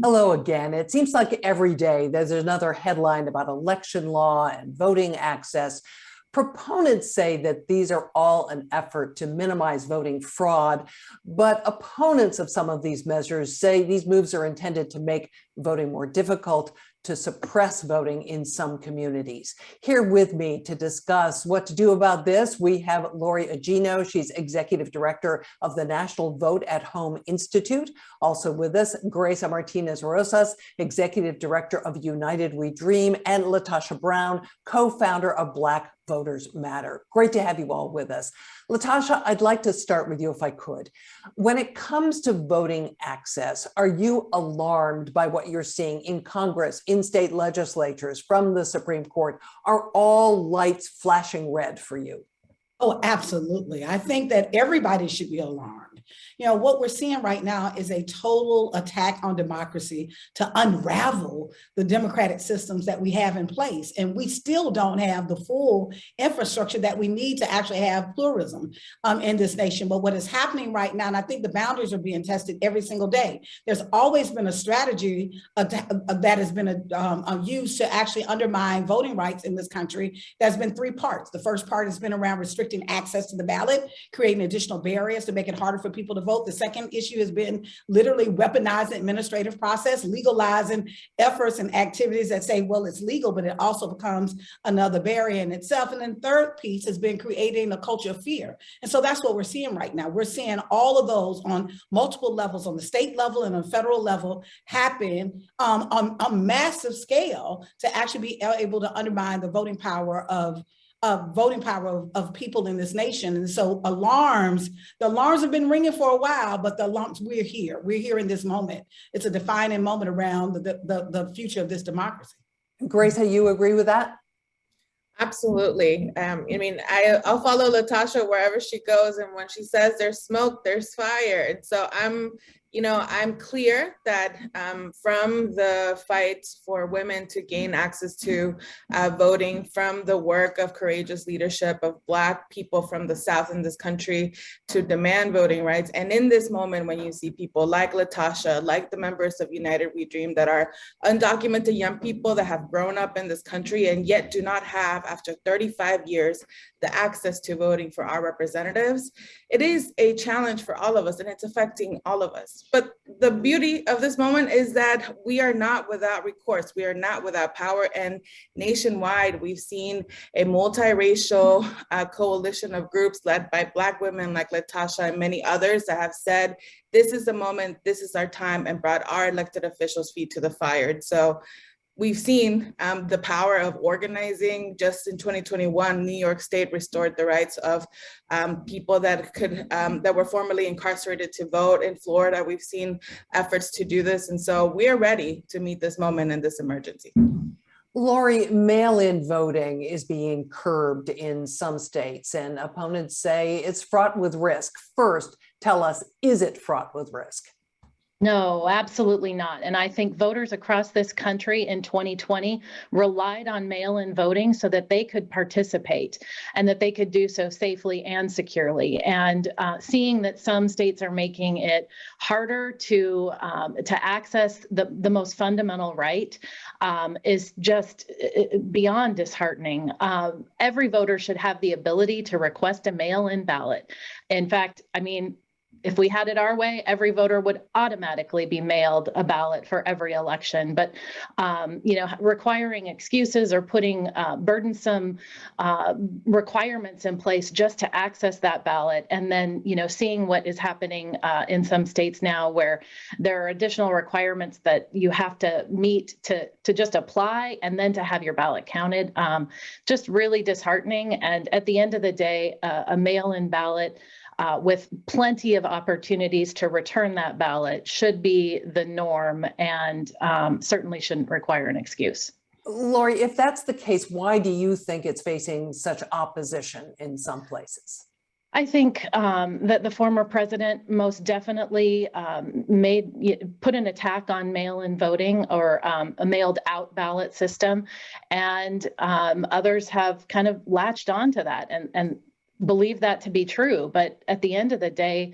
Hello again. It seems like every day there's another headline about election law and voting access. Proponents say that these are all an effort to minimize voting fraud, but opponents of some of these measures say these moves are intended to make voting more difficult, to suppress voting in some communities. Here with me to discuss what to do about this, we have Lori Augino. She's Executive Director of the National Vote at Home Institute. Also with us, Greisa Martínez Rosas, Executive Director of United We Dream, and LaTosha Brown, co-founder of Black Voters Matter. Great to have you all with us. LaTosha, I'd like to start with you if I could. When it comes to voting access, are you alarmed by what you're seeing in Congress, in state legislatures, from the Supreme Court? Are all lights flashing red for you? Oh, absolutely. I think that everybody should be alarmed. What we're seeing right now is a total attack on democracy to unravel the democratic systems that we have in place. And we still don't have the full infrastructure that we need to actually have pluralism in this nation. But what is happening right now, and I think the boundaries are being tested every single day, there's always been a strategy that has been used to actually undermine voting rights in this country. There's been three parts. The first part has been around restricting access to the ballot, creating additional barriers to make it harder for people to vote. The second issue has been literally weaponizing the administrative process, legalizing efforts and activities that say, well, it's legal, but it also becomes another barrier in itself. And then third piece has been creating a culture of fear. And so that's what we're seeing right now. We're seeing all of those on multiple levels, on the state level and on federal level, happen on a massive scale to actually be able to undermine the voting power of people in this nation. And so the alarms have been ringing for a while, but the alarms, we're here in this moment. It's a defining moment around the future of this democracy. Greisa, you agree with that? Absolutely. I'll follow LaTosha wherever she goes. And when she says there's smoke, there's fire. And so I'm clear that from the fight for women to gain access to voting, from the work of courageous leadership of Black people from the South in this country to demand voting rights. And in this moment, when you see people like LaTosha, like the members of United We Dream, that are undocumented young people that have grown up in this country and yet do not have, after 35 years, the access to voting for our representatives, it is a challenge for all of us, and it's affecting all of us. But the beauty of this moment is that we are not without recourse. We are not without power. And nationwide, we've seen a multiracial coalition of groups led by Black women like LaTosha and many others that have said, this is the moment, this is our time, and brought our elected officials' feet to the fire. And so we've seen the power of organizing. Just in 2021, New York State restored the rights of people that were formerly incarcerated to vote. In Florida, we've seen efforts to do this. And so we are ready to meet this moment and this emergency. Lori, mail-in voting is being curbed in some states, and opponents say it's fraught with risk. First, tell us, is it fraught with risk? No, absolutely not. And I think voters across this country in 2020 relied on mail-in voting so that they could participate and that they could do so safely and securely. And seeing that some states are making it harder to access the most fundamental right is just beyond disheartening. Every voter should have the ability to request a mail-in ballot. In fact, if we had it our way, every voter would automatically be mailed a ballot for every election. But, requiring excuses or putting burdensome requirements in place just to access that ballot, and then, seeing what is happening in some states now where there are additional requirements that you have to meet to just apply and then to have your ballot counted, just really disheartening. And at the end of the day, a mail-in ballot with plenty of opportunities to return that ballot should be the norm, and certainly shouldn't require an excuse. Lori, if that's the case, why do you think it's facing such opposition in some places? I think that the former president most definitely put an attack on mail-in voting or a mailed out ballot system, and others have kind of latched onto that and believe that to be true. But at the end of the day,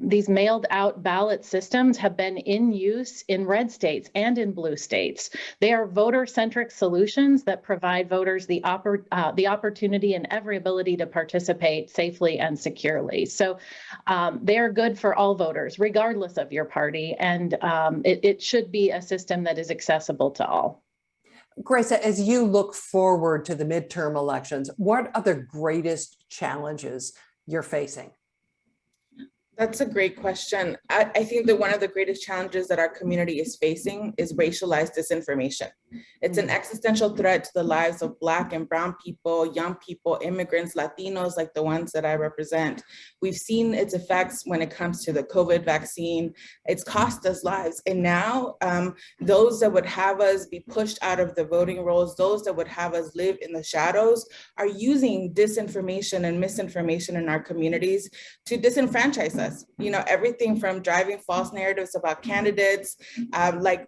these mailed out ballot systems have been in use in red states and in blue states. They are voter-centric solutions that provide voters the opportunity and every ability to participate safely and securely. So they are good for all voters, regardless of your party, and it should be a system that is accessible to all. Greisa, as you look forward to the midterm elections, what are the greatest challenges you're facing? That's a great question. I think that one of the greatest challenges that our community is facing is racialized disinformation. It's an existential threat to the lives of Black and brown people, young people, immigrants, Latinos, like the ones that I represent. We've seen its effects when it comes to the COVID vaccine. It's cost us lives. And now those that would have us be pushed out of the voting rolls, those that would have us live in the shadows, are using disinformation and misinformation in our communities to disenfranchise us. You know, everything from driving false narratives about candidates,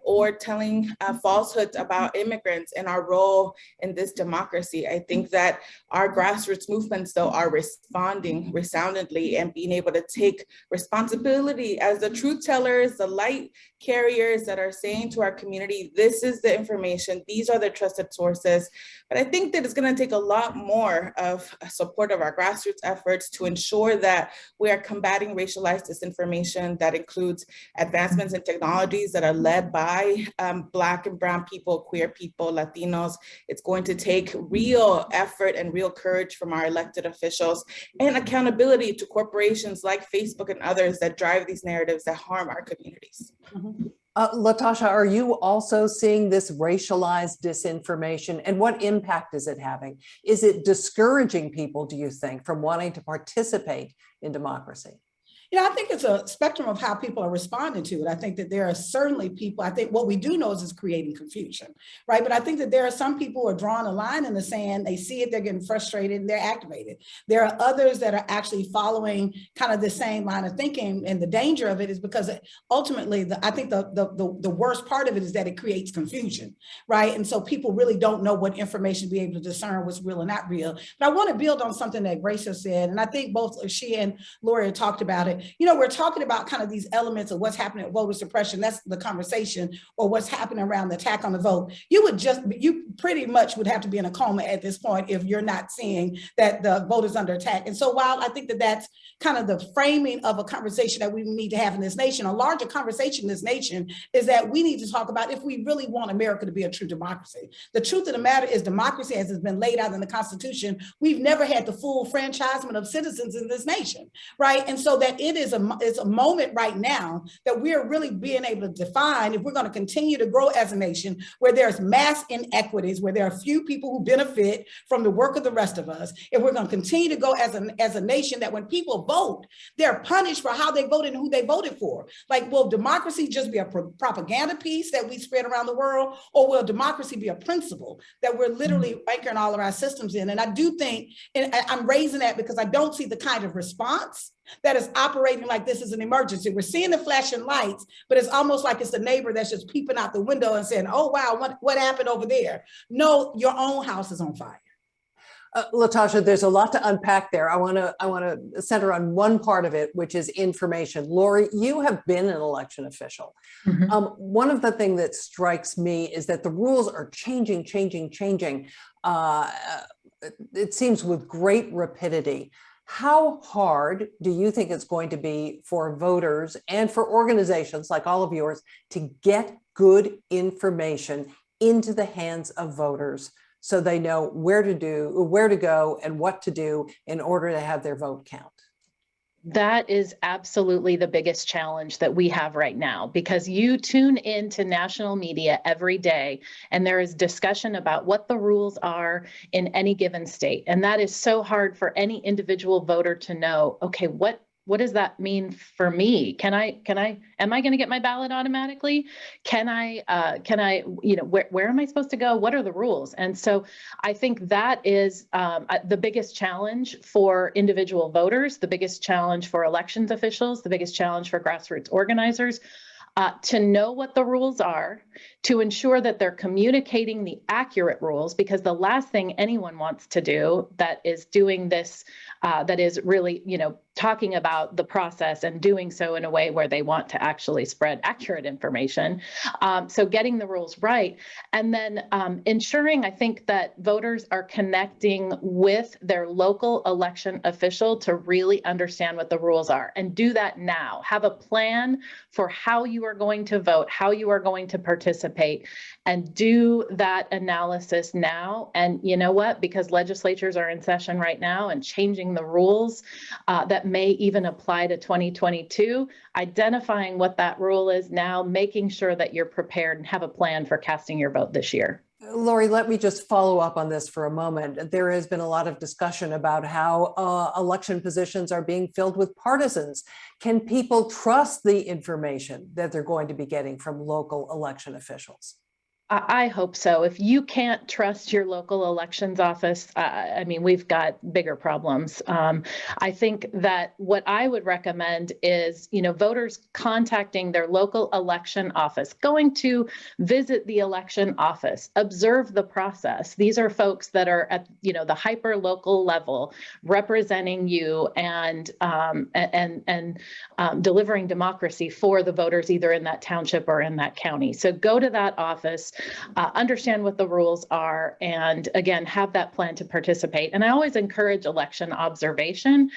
or telling falsehoods about immigrants and our role in this democracy. I think that our grassroots movements, though, are responding resoundingly and being able to take responsibility as the truth tellers, the light carriers that are saying to our community, this is the information, these are the trusted sources. But I think that it's going to take a lot more of support of our grassroots efforts to ensure that we are combating racialized disinformation that includes advancements in technologies that are led by Black and brown people, queer people, Latinos. It's going to take real effort and real courage from our elected officials and accountability to corporations like Facebook and others that drive these narratives that harm our communities. LaTosha, are you also seeing this racialized disinformation, and what impact is it having? Is it discouraging people, do you think, from wanting to participate in democracy? You know, I think it's a spectrum of how people are responding to it. I think that there are certainly people, I think what we do know is it's creating confusion, right? But I think that there are some people who are drawing a line in the sand, they see it, they're getting frustrated, and they're activated. There are others that are actually following kind of the same line of thinking, and the danger of it is because ultimately, I think the worst part of it is that it creates confusion, right? And so people really don't know what information to be able to discern what's real and not real. But I want to build on something that Greisa said, and I think both she and Lori talked about it. You know, we're talking about kind of these elements of what's happening with voter suppression. That's the conversation, or what's happening around the attack on the vote. You pretty much would have to be in a coma at this point if you're not seeing that the vote is under attack. And so while I think that that's kind of the framing of a conversation that we need to have in this nation, a larger conversation in this nation is that we need to talk about if we really want America to be a true democracy. The truth of the matter is democracy, as has been laid out in the Constitution, we've never had the full franchisement of citizens in this nation, right? And so that it's a moment right now that we're really being able to define if we're going to continue to grow as a nation where there's mass inequities, where there are few people who benefit from the work of the rest of us, if we're going to continue to go as a nation that when people vote, they're punished for how they voted and who they voted for. Like, will democracy just be a propaganda piece that we spread around the world, or will democracy be a principle that we're literally anchoring all of our systems in? And I do think, and I'm raising that because I don't see the kind of response that is operating like this is an emergency. We're seeing the flashing lights, but it's almost like it's the neighbor that's just peeping out the window and saying, oh, wow, what happened over there? No, your own house is on fire. LaTosha, there's a lot to unpack there. I want to center on one part of it, which is information. Lori, you have been an election official. Mm-hmm. One of the things that strikes me is that the rules are changing. It seems with great rapidity. How hard do you think it's going to be for voters and for organizations like all of yours to get good information into the hands of voters so they know where to go and what to do in order to have their vote count? That is absolutely the biggest challenge that we have right now, because you tune into national media every day and there is discussion about what the rules are in any given state. And that is so hard for any individual voter to know, okay, what does that mean for me? Am I going to get my ballot automatically? Can I, where am I supposed to go? What are the rules? And so I think that is the biggest challenge for individual voters, the biggest challenge for elections officials, the biggest challenge for grassroots organizers, to know what the rules are, to ensure that they're communicating the accurate rules, because the last thing anyone wants to do that is doing this, that is really, talking about the process and doing so in a way where they want to actually spread accurate information. So getting the rules right, and then ensuring, I think, that voters are connecting with their local election official to really understand what the rules are, and do that now. Have a plan for how you are going to vote, how you are going to participate, and do that analysis now. And you know what? Because legislatures are in session right now and changing the rules that may even apply to 2022, identifying what that rule is now, making sure that you're prepared and have a plan for casting your vote this year. Lori, let me just follow up on this for a moment. There has been a lot of discussion about how election positions are being filled with partisans. Can people trust the information that they're going to be getting from local election officials? I hope so. If you can't trust your local elections office, I mean, we've got bigger problems. I think that what I would recommend is, voters contacting their local election office, going to visit the election office, observe the process. These are folks that are at, the hyper local level, representing you and delivering democracy for the voters, either in that township or in that county. So go to that office. Understand what the rules are, and again, have that plan to participate. And I always encourage election observation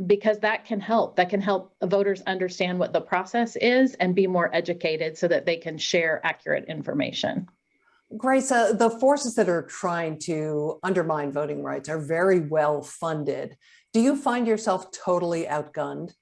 because that can help. That can help voters understand what the process is and be more educated so that they can share accurate information. Greisa, the forces that are trying to undermine voting rights are very well funded. Do you find yourself totally outgunned?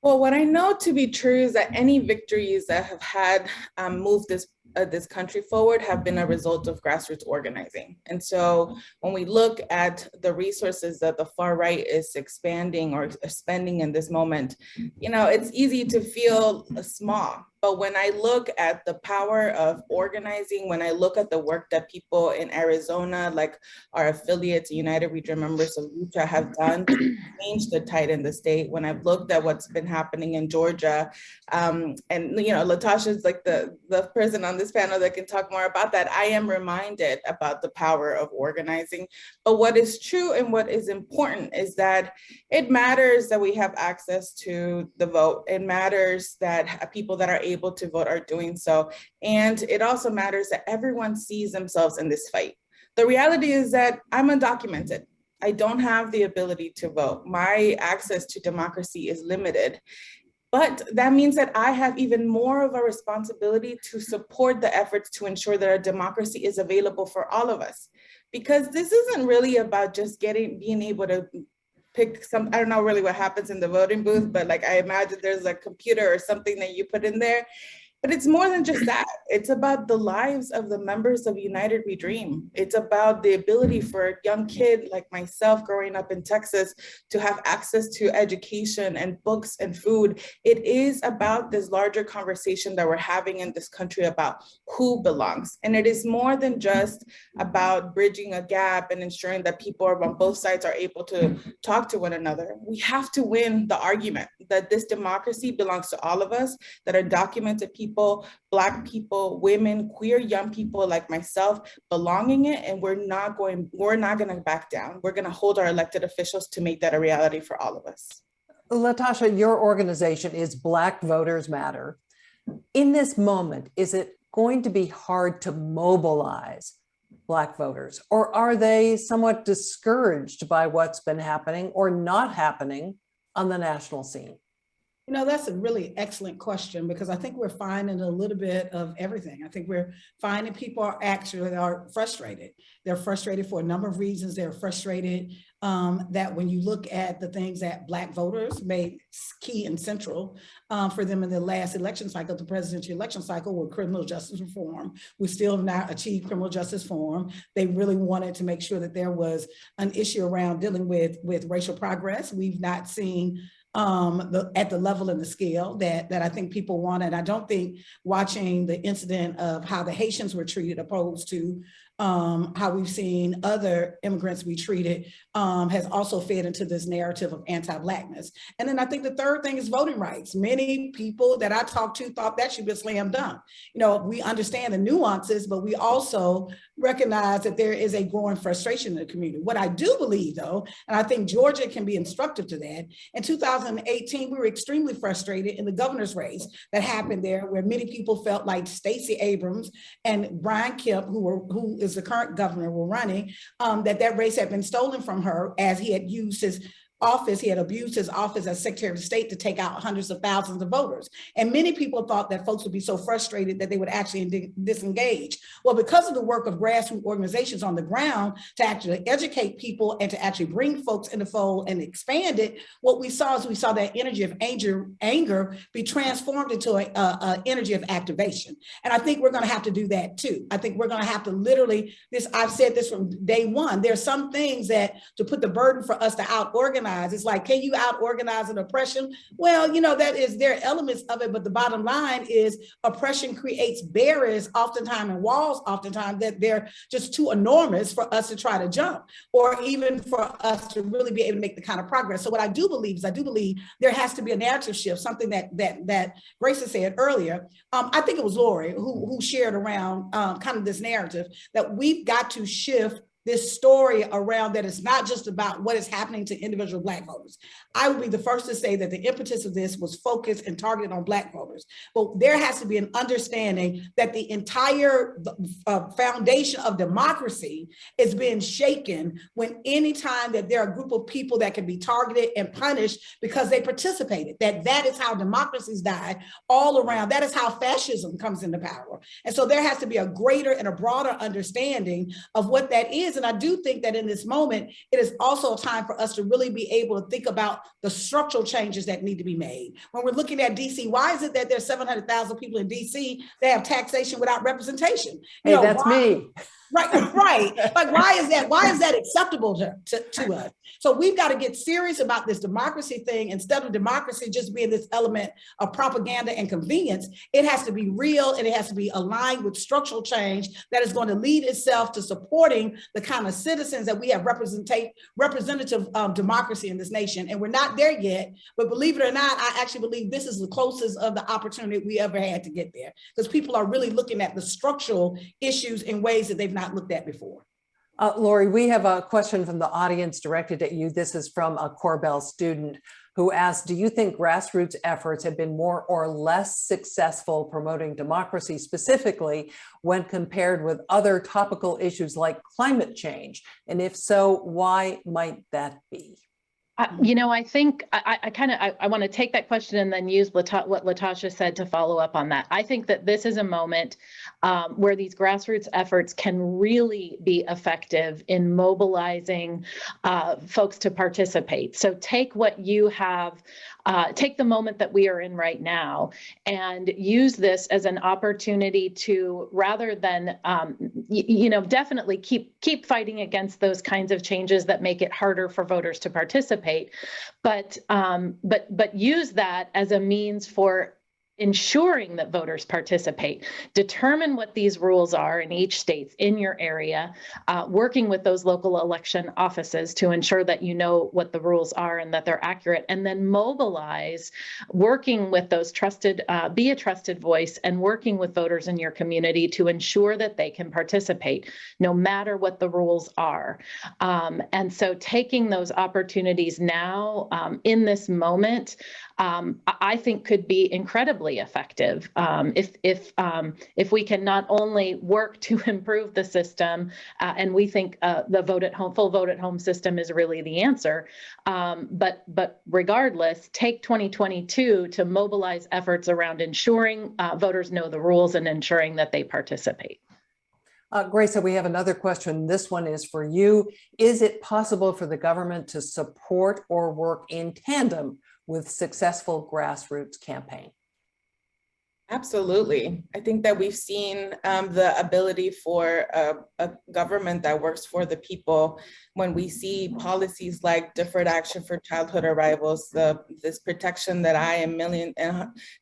Well, what I know to be true is that any victories that have had moved this country forward have been a result of grassroots organizing. And so when we look at the resources that the far right is expanding or spending in this moment, it's easy to feel small. But when I look at the power of organizing, when I look at the work that people in Arizona, like our affiliates, United Region members of Utah, have done to change the tide in the state, when I've looked at what's been happening in Georgia, and LaTosha is like the person on this panel that can talk more about that, I am reminded about the power of organizing. But what is true and what is important is that it matters that we have access to the vote. It matters that people that are able to vote are doing so. And it also matters that everyone sees themselves in this fight. The reality is that I'm undocumented. I don't have the ability to vote. My access to democracy is limited. But that means that I have even more of a responsibility to support the efforts to ensure that our democracy is available for all of us. Because this isn't really about just being able to pick some, I don't know really what happens in the voting booth, but like I imagine there's a computer or something that you put in there. But it's more than just that. It's about the lives of the members of United We Dream. It's about the ability for a young kid like myself growing up in Texas to have access to education and books and food. It is about this larger conversation that we're having in this country about who belongs. And it is more than just about bridging a gap and ensuring that people on both sides are able to talk to one another. We have to win the argument that this democracy belongs to all of us, that are documented people, Black people, women, queer young people like myself belonging it, and we're not going to back down. We're going to hold our elected officials to make that a reality for all of us. LaTosha, your organization is Black Voters Matter. In this moment, is it going to be hard to mobilize Black voters, or are they somewhat discouraged by what's been happening or not happening on the national scene? That's a really excellent question, because I think we're finding a little bit of everything. I think we're finding people are frustrated. They're frustrated for a number of reasons. They're frustrated that when you look at the things that Black voters made key and central for them in the last election cycle, the presidential election cycle, with criminal justice reform, we still have not achieved criminal justice reform. They really wanted to make sure that there was an issue around dealing with racial progress. We've not seen at the level and the scale that I think people wanted. I don't think watching the incident of how the Haitians were treated opposed to how we've seen other immigrants be treated, has also fed into this narrative of anti-Blackness. And then I think the third thing is voting rights. Many people that I talked to thought that should be a slam dunk. You know, we understand the nuances, but we also recognize that there is a growing frustration in the community. What I do believe, though, and I think Georgia can be instructive to that, in 2018, we were extremely frustrated in the governor's race that happened there, where many people felt like Stacey Abrams and Brian Kemp, who is the current governor, were running, that race had been stolen from her, as he had used his office, he had abused his office as Secretary of State to take out hundreds of thousands of voters. And many people thought that folks would be so frustrated that they would actually disengage. Well, because of the work of grassroots organizations on the ground to actually educate people and to actually bring folks in the fold and expand it, what we saw is that energy of anger be transformed into an energy of activation. And I think we're going to have to do that too. I think we're going to have to literally, I've said this from day one, there's some things that to put the burden for us to out-organize. It's like, can you out-organize an oppression? Well, you know, there are elements of it, but the bottom line is oppression creates barriers oftentimes and walls oftentimes that they're just too enormous for us to try to jump, or even for us to really be able to make the kind of progress. So what I do believe there has to be a narrative shift, something that Greisa said earlier. I think it was Lori who shared around kind of this narrative that we've got to shift this story around that it's not just about what is happening to individual Black voters. I would be the first to say that the impetus of this was focused and targeted on Black voters, but there has to be an understanding that the entire foundation of democracy is being shaken when anytime that there are a group of people that can be targeted and punished because they participated, that is how democracies die all around. That is how fascism comes into power. And so there has to be a greater and a broader understanding of what that is. And I do think that in this moment, it is also a time for us to really be able to think about the structural changes that need to be made. When we're looking at DC, why is it that there's 700,000 people in DC that have taxation without representation? Hey, that's me. Right. Like, why is that acceptable to us? So we've got to get serious about this democracy thing. Instead of democracy just being this element of propaganda and convenience, it has to be real and it has to be aligned with structural change that is going to lead itself to supporting the kind of citizens that we have representative democracy in this nation. And we're not there yet, but believe it or not, I actually believe this is the closest of the opportunity we ever had to get there, because people are really looking at the structural issues in ways that they've not looked at before. Lori, we have a question from the audience directed at you. This is from a Corbell student who asked, do you think grassroots efforts have been more or less successful promoting democracy, specifically when compared with other topical issues like climate change? And if so, why might that be? I think I want to take that question and then use what LaTosha said to follow up on that. I think that this is a moment where these grassroots efforts can really be effective in mobilizing folks to participate. So take what you have, take the moment that we are in right now and use this as an opportunity to, rather than, definitely keep fighting against those kinds of changes that make it harder for voters to participate. But use that as a means for ensuring that voters participate. Determine what these rules are in each state, in your area, working with those local election offices to ensure that you know what the rules are and that they're accurate, and then mobilize, working with those trusted, be a trusted voice and working with voters in your community to ensure that they can participate no matter what the rules are. And so taking those opportunities now in this moment, I think could be incredibly effective if we can not only work to improve the system, and we think the full vote at home system is really the answer. But regardless, take 2022 to mobilize efforts around ensuring voters know the rules and ensuring that they participate. Greisa, we have another question. This one is for you. Is it possible for the government to support or work in tandem with successful grassroots campaign? Absolutely. I think that we've seen the ability for a government that works for the people when we see policies like deferred action for childhood arrivals, this protection that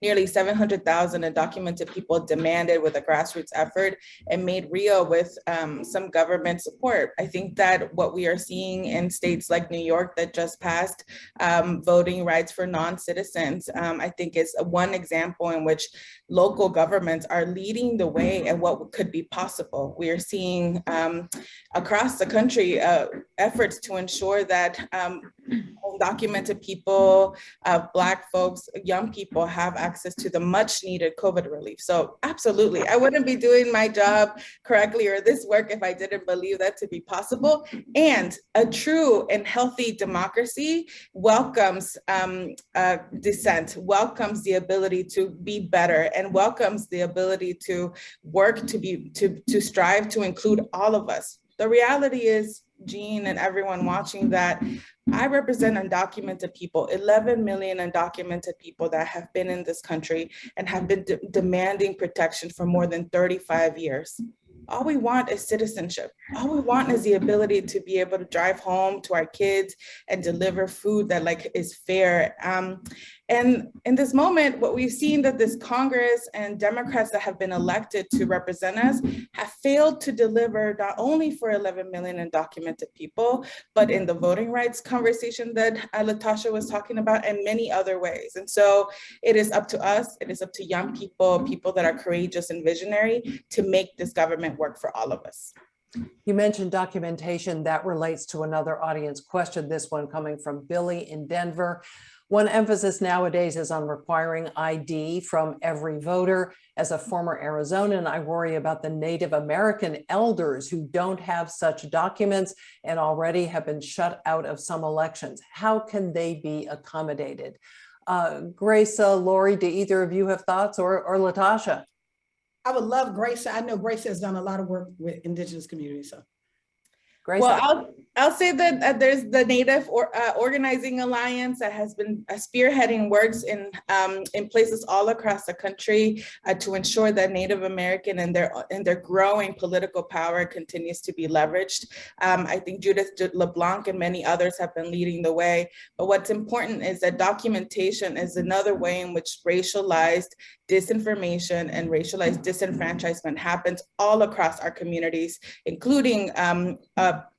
nearly 700,000 undocumented people demanded with a grassroots effort and made real with some government support. I think that what we are seeing in states like New York that just passed voting rights for non-citizens, I think is one example in which local governments are leading the way at what could be possible. We are seeing across the country efforts to ensure that undocumented people, Black folks, young people have access to the much needed COVID relief. So absolutely, I wouldn't be doing my job correctly or this work if I didn't believe that to be possible. And a true and healthy democracy welcomes dissent, welcomes the ability to be better, and welcomes the ability to work to strive to include all of us. The reality is, Jeanne and everyone watching, that I represent undocumented people, 11 million undocumented people that have been in this country and have been demanding protection for more than 35 years. All we want is citizenship. All we want is the ability to be able to drive home to our kids and deliver food that is fair. And in this moment, what we've seen that this Congress and Democrats that have been elected to represent us have failed to deliver not only for 11 million undocumented people, but in the voting rights conversation that LaTosha was talking about, and many other ways. And so it is up to us, it is up to young people, people that are courageous and visionary, to make this government work for all of us. You mentioned documentation. That relates to another audience question, this one coming from Billy in Denver. One emphasis nowadays is on requiring ID from every voter. As a former Arizonan, I worry about the Native American elders who don't have such documents and already have been shut out of some elections. How can they be accommodated? Greisa, Lori, do either of you have thoughts, or LaTosha? I would love Greisa. I know Greisa has done a lot of work with Indigenous communities. So, Greisa. Well, I'll say that there's the Native Organizing Alliance that has been spearheading works in places all across the country to ensure that Native American and their growing political power continues to be leveraged. I think Judith LeBlanc and many others have been leading the way. But what's important is that documentation is another way in which racialized disinformation and racialized disenfranchisement happens all across our communities, including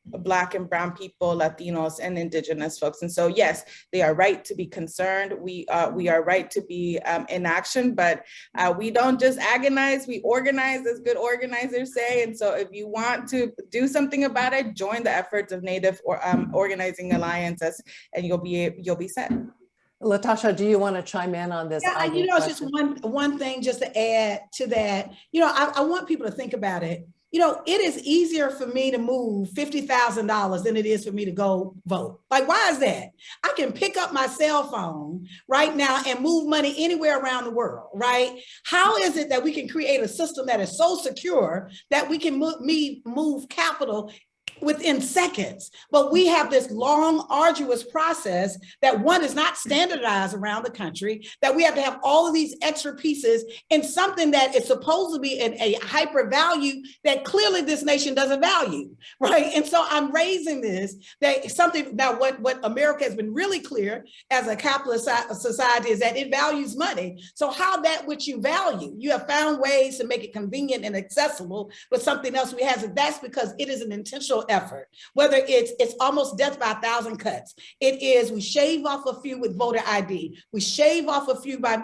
Black and Brown people, Latinos, and Indigenous folks. And so, yes, they are right to be concerned. We are right to be in action, but we don't just agonize, we organize, as good organizers say. And so if you want to do something about it, join the efforts of Native Organizing Alliances, and you'll be set. LaTosha, do you want to chime in on this? Yeah, it's just one thing just to add to that. I want people to think about it. It is easier for me to move $50,000 than it is for me to go vote. Like, why is that? I can pick up my cell phone right now and move money anywhere around the world, right? How is it that we can create a system that is so secure that we can move capital within seconds? But we have this long, arduous process that one is not standardized around the country, that we have to have all of these extra pieces in something that is supposed to be a hyper value that clearly this nation doesn't value, right? And so I'm raising this, that something, now what America has been really clear as a capitalist society is that it values money. So how that which you value, you have found ways to make it convenient and accessible, but something else we have, that's because it is an intentional effort. Whether it's almost death by 1,000 cuts. It is, we shave off a few with voter ID. We shave off a few by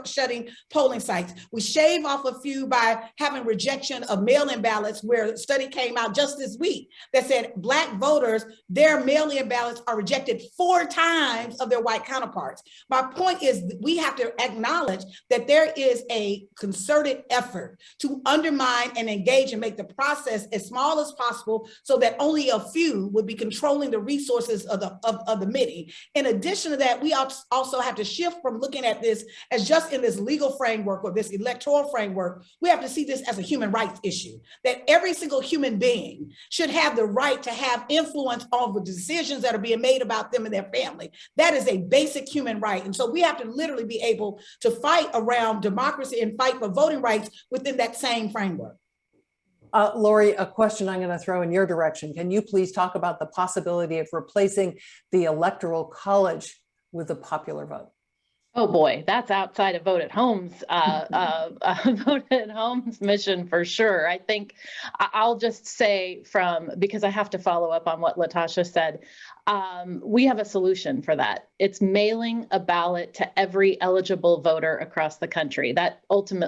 shutting polling sites. We shave off a few by having rejection of mail-in ballots, where a study came out just this week that said Black voters, their mail-in ballots are rejected 4 times of their white counterparts. My point is, we have to acknowledge that there is a concerted effort to undermine and engage and make the process as small as possible, so that only a few would be controlling the resources of the many. In addition to that, we also have to shift from looking at this as just in this legal framework or this electoral framework. We have to see this as a human rights issue, that every single human being should have the right to have influence on the decisions that are being made about them and their family. That is a basic human right. And so we have to literally be able to fight around democracy and fight for voting rights within that same framework. Lori, a question I'm going to throw in your direction. Can you please talk about the possibility of replacing the Electoral College with a popular vote? Oh boy, that's outside of Vote at Home's Vote at Home's mission for sure. I think I'll just say because I have to follow up on what LaTosha said, we have a solution for that. It's mailing a ballot to every eligible voter across the country. That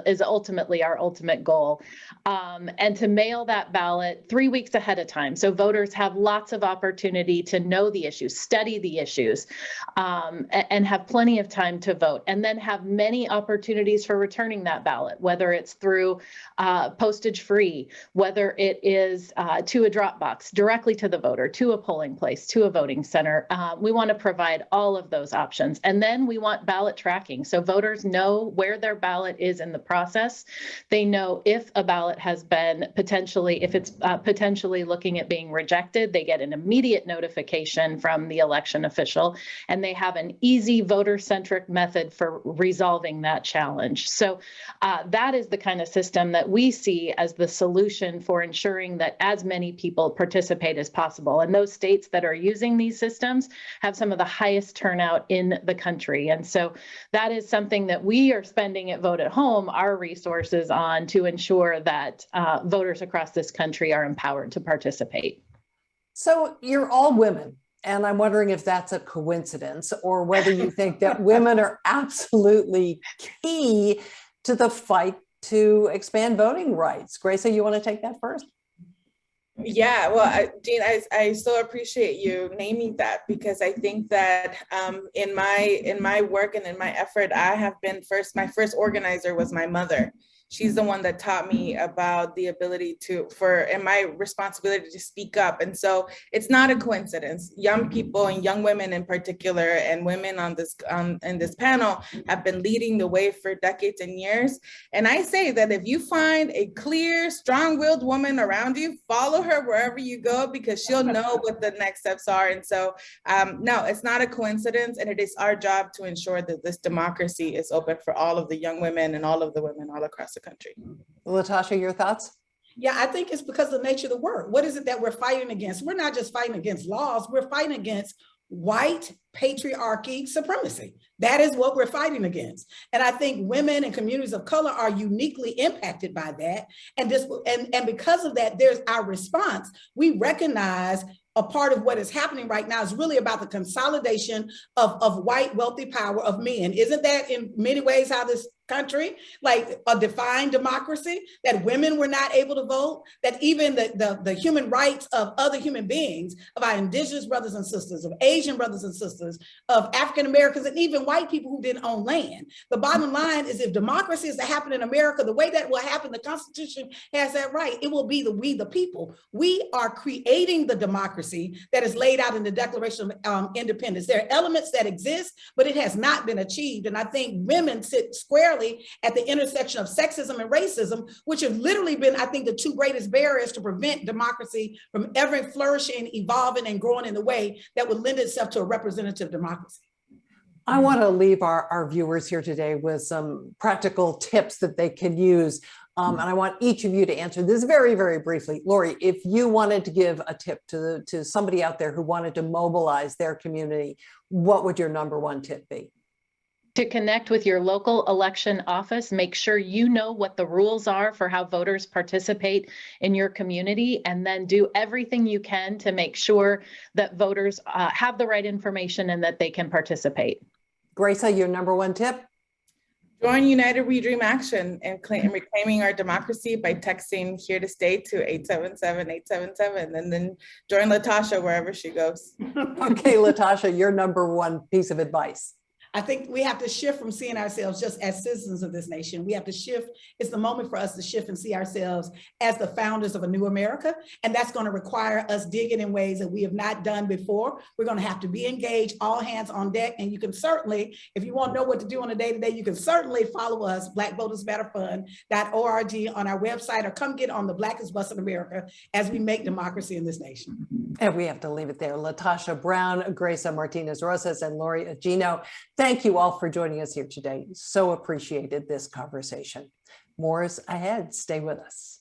is ultimately our ultimate goal. And to mail that ballot 3 weeks ahead of time. So voters have lots of opportunity to know the issues, study the issues, and have plenty of time to vote, and then have many opportunities for returning that ballot, whether it's through postage free, whether it is to a drop box, directly to the voter, to a polling place, to a voting center. We want to provide all of those options. And then we want ballot tracking. So voters know where their ballot is in the process. They know if a ballot has been potentially looking at being rejected, they get an immediate notification from the election official, and they have an easy voter-centric method for resolving that challenge. So that is the kind of system that we see as the solution for ensuring that as many people participate as possible. And those states that are using these systems have some of the highest turnout in the country. And so that is something that we are spending at Vote at Home our resources on to ensure that voters across this country are empowered to participate. So you're all women. And I'm wondering if that's a coincidence or whether you think that women are absolutely key to the fight to expand voting rights. Greisa, you want to take that first? Yeah, well, Jeanne, I so appreciate you naming that, because I think that in my work and in my effort, I have been my first organizer was my mother. She's the one that taught me about the ability and my responsibility to speak up. And so it's not a coincidence. Young people and young women in particular, and women in this panel have been leading the way for decades and years. And I say that if you find a clear, strong-willed woman around you, follow her wherever you go, because she'll know what the next steps are. And so, no, it's not a coincidence. And it is our job to ensure that this democracy is open for all of the young women and all of the women all across the country. LaTosha, your thoughts? Yeah, I think it's because of the nature of the work. What is it that we're fighting against? We're not just fighting against laws, we're fighting against white patriarchy supremacy. That is what we're fighting against. And I think women and communities of color are uniquely impacted by that. And because of that, there's our response. We recognize a part of what is happening right now is really about the consolidation of white wealthy power of men. Isn't that in many ways how this country, like a defined democracy, that women were not able to vote, that even the human rights of other human beings, of our indigenous brothers and sisters, of Asian brothers and sisters, of African Americans, and even white people who didn't own land. The bottom line is, if democracy is to happen in America, the way that will happen, the Constitution has that right. It will be we the people. We are creating the democracy that is laid out in the Declaration of Independence. There are elements that exist, but it has not been achieved. And I think women sit squarely at the intersection of sexism and racism, which have literally been, I think, the two greatest barriers to prevent democracy from ever flourishing, evolving, and growing in the way that would lend itself to a representative democracy. I want to leave our viewers here today with some practical tips that they can use. And I want each of you to answer this very, very briefly. Lori, if you wanted to give a tip to somebody out there who wanted to mobilize their community, what would your number one tip be? To connect with your local election office, make sure you know what the rules are for how voters participate in your community, and then do everything you can to make sure that voters have the right information and that they can participate. Greisa, your number one tip? Join United We Dream Action and reclaiming our democracy by texting "Here to Stay" to 877-877, and then join LaTosha wherever she goes. Okay, LaTosha, your number one piece of advice. I think we have to shift from seeing ourselves just as citizens of this nation. We have to shift. It's the moment for us to shift and see ourselves as the founders of a new America. And that's going to require us digging in ways that we have not done before. We're going to have to be engaged, all hands on deck. And you can certainly, if you want to know what to do on a day-to-day, you can certainly follow us, blackvotersmatterfund.org on our website, or come get on the Blackest Bus in America as we make democracy in this nation. And we have to leave it there. LaTosha Brown, Greisa, Martínez, Rosas, and Lori Augino, thank you all for joining us here today. So appreciated this conversation. More is ahead. Stay with us.